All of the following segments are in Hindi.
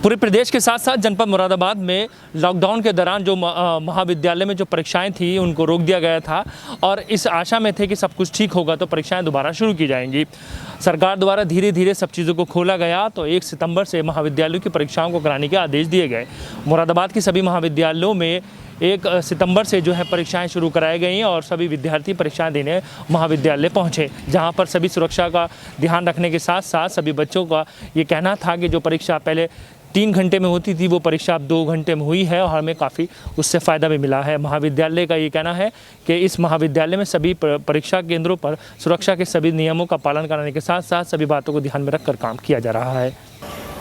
पूरे प्रदेश के साथ साथ जनपद मुरादाबाद में लॉकडाउन के दौरान जो महाविद्यालय में जो परीक्षाएं थी उनको रोक दिया गया था और इस आशा में थे कि सब कुछ ठीक होगा तो परीक्षाएं दोबारा शुरू की जाएंगी। सरकार द्वारा धीरे धीरे सब चीज़ों को खोला गया तो 1 सितंबर से महाविद्यालयों की परीक्षाओं को कराने के आदेश दिए गए। मुरादाबाद के सभी महाविद्यालयों में 1 सितंबर से जो है परीक्षाएं शुरू कराई गई और सभी विद्यार्थी परीक्षाएं देने महाविद्यालय पहुंचे, जहां पर सभी सुरक्षा का ध्यान रखने के साथ साथ सभी बच्चों का ये कहना था कि जो परीक्षा पहले 3 घंटे में होती थी वो परीक्षा अब 2 घंटे में हुई है और हमें काफ़ी उससे फ़ायदा भी मिला है। महाविद्यालय का ये कहना है कि इस महाविद्यालय में सभी परीक्षा केंद्रों पर सुरक्षा के सभी नियमों का पालन कराने के साथ साथ सभी बातों को ध्यान में रखकर काम किया जा रहा है।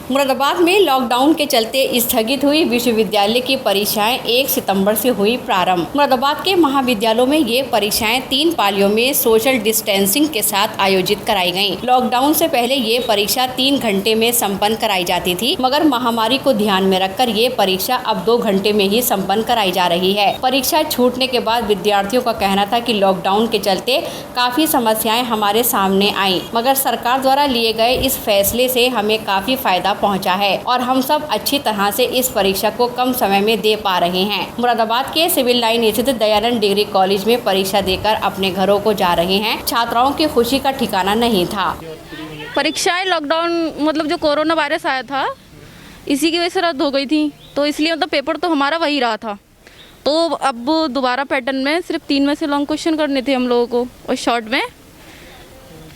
मुरादाबाद में लॉकडाउन के चलते स्थगित हुई विश्वविद्यालय की परीक्षाएं 1 सितंबर से हुई प्रारंभ। मुरादाबाद के महाविद्यालयों में ये परीक्षाएं 3 पालियों में सोशल डिस्टेंसिंग के साथ आयोजित कराई गईं। लॉकडाउन से पहले ये परीक्षा 3 घंटे में संपन्न कराई जाती थी, मगर महामारी को ध्यान में रखकर ये परीक्षा अब 2 घंटे में ही संपन्न कराई जा रही है। परीक्षा छूटने के बाद विद्यार्थियों का कहना था कि लॉकडाउन के चलते काफी समस्याएं हमारे सामने आई, मगर सरकार द्वारा लिए गए इस फैसले से हमें काफी फायदा पहुंचा है और हम सब अच्छी तरह से इस परीक्षा को कम समय में दे पा रहे हैं। मुरादाबाद के सिविल लाइन स्थित दयानंद डिग्री कॉलेज में परीक्षा देकर अपने घरों को जा रहे हैं। छात्राओं की खुशी का ठिकाना नहीं था। परीक्षाएं लॉकडाउन मतलब जो कोरोना वायरस आया था इसी की वजह से रद्द हो गई थी, तो इसलिए मतलब पेपर तो हमारा वही रहा था। तो अब दोबारा पैटर्न में सिर्फ 3 में से लॉन्ग क्वेश्चन करने थे हम लोगों को और शॉर्ट में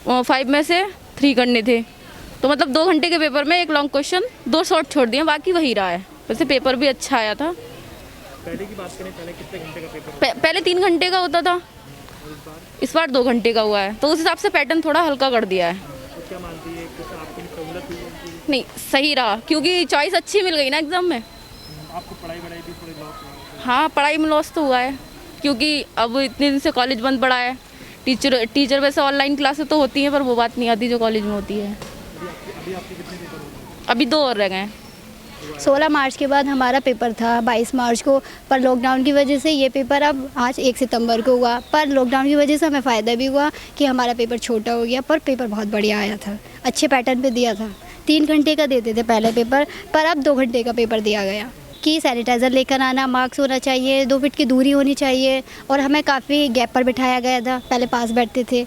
5 में से 3 करने थे। तो मतलब 2 घंटे के पेपर में 1 लॉन्ग क्वेश्चन 2 शॉर्ट छोड़ दिए, बाकी वही रहा है। वैसे पेपर भी अच्छा आया था। पहले की बात करें, पहले कितने घंटे का पेपर? पहले 3 घंटे का होता था, इस बार 2 घंटे का हुआ है, तो उस हिसाब से पैटर्न थोड़ा हल्का कर दिया है। तो क्या मानती है कि आपको सहूलत हुई? नहीं, सही रहा क्योंकि चॉइस अच्छी मिल गई ना एग्जाम में। आपको पढ़ाई भी थोड़ी लॉस हुआ? हाँ, पढ़ाई में लॉस तो हुआ है क्योंकि अब इतने दिन से कॉलेज बंद पड़ा है। टीचर वैसे ऑनलाइन क्लासेस तो होती हैं पर वो बात नहीं आती जो कॉलेज में होती है। अभी 2 और रह गए। 16 मार्च के बाद हमारा पेपर था 22 मार्च को, पर लॉकडाउन की वजह से ये पेपर अब आज 1 सितंबर को हुआ। पर लॉकडाउन की वजह से हमें फ़ायदा भी हुआ कि हमारा पेपर छोटा हो गया, पर पेपर बहुत बढ़िया आया था, अच्छे पैटर्न पे दिया था। 3 घंटे का देते थे पहले पेपर, पर अब 2 घंटे का पेपर दिया गया कि सैनिटाइज़र लेकर आना, मास्क होना चाहिए, 2 फीट की दूरी होनी चाहिए और हमें काफ़ी गैप पर बिठाया गया था, पहले पास बैठते थे।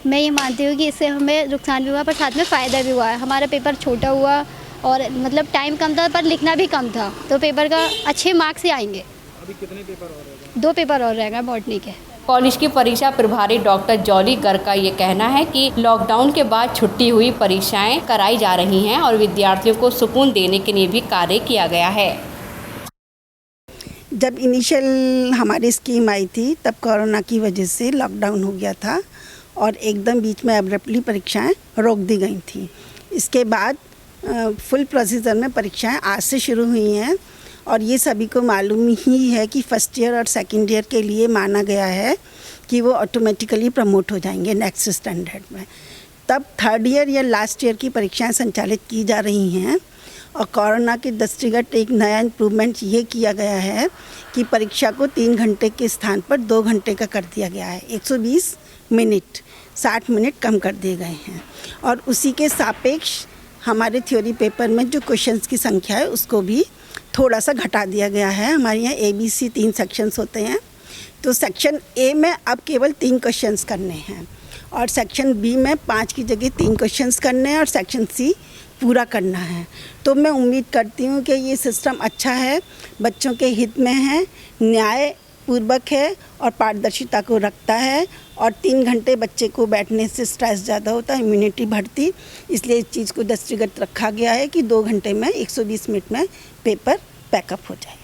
मैं ये मानती हूँ कि इससे हमें नुकसान भी हुआ पर साथ में फ़ायदा भी हुआ है। हमारा पेपर छोटा हुआ और मतलब टाइम कम था पर लिखना भी कम था, तो पेपर का अच्छे मार्क्स ही आएंगे। अभी कितने पेपर और रह गए? 2 पेपर और रह गए बॉटनी के। कॉलेज की परीक्षा प्रभारी डॉक्टर जॉली गर्ग का ये कहना है कि लॉकडाउन के बाद छुट्टी हुई परीक्षाएं कराई जा रही हैं और विद्यार्थियों को सुकून देने के लिए भी कार्य किया गया है। जब इनिशियल हमारी स्कीम आई थी तब कोरोना की वजह से लॉकडाउन हो गया था और एकदम बीच में अब्रप्टली परीक्षाएं रोक दी गई थी। इसके बाद फुल प्रोसीजर में परीक्षाएं आज से शुरू हुई हैं और ये सभी को मालूम ही है कि फर्स्ट ईयर और सेकंड ईयर के लिए माना गया है कि वो ऑटोमेटिकली प्रमोट हो जाएंगे नेक्स्ट स्टैंडर्ड में। तब 3rd ईयर या लास्ट ईयर की परीक्षाएं संचालित की जा रही हैं और कोरोना के दृष्टिगत एक नया इम्प्रूवमेंट ये किया गया है कि परीक्षा को 3 घंटे के स्थान पर 2 घंटे का कर दिया गया है। 120 मिनट 60 मिनट कम कर दिए गए हैं और उसी के सापेक्ष हमारे थ्योरी पेपर में जो क्वेश्चंस की संख्या है उसको भी थोड़ा सा घटा दिया गया है। हमारे यहाँ ABC 3 सेक्शंस होते हैं, तो सेक्शन A में अब केवल 3 क्वेश्चंस करने हैं और सेक्शन B में 5 की जगह 3 क्वेश्चंस करने हैं और सेक्शन C पूरा करना है। तो मैं उम्मीद करती हूँ कि ये सिस्टम अच्छा है, बच्चों के हित में है, न्याय पूर्वक है और पारदर्शिता को रखता है और 3 घंटे बच्चे को बैठने से स्ट्रेस ज़्यादा होता है, इम्यूनिटी बढ़ती, इसलिए इस चीज़ को दृष्टिगत रखा गया है कि 2 घंटे में 120 मिनट में पेपर पैकअप हो जाए।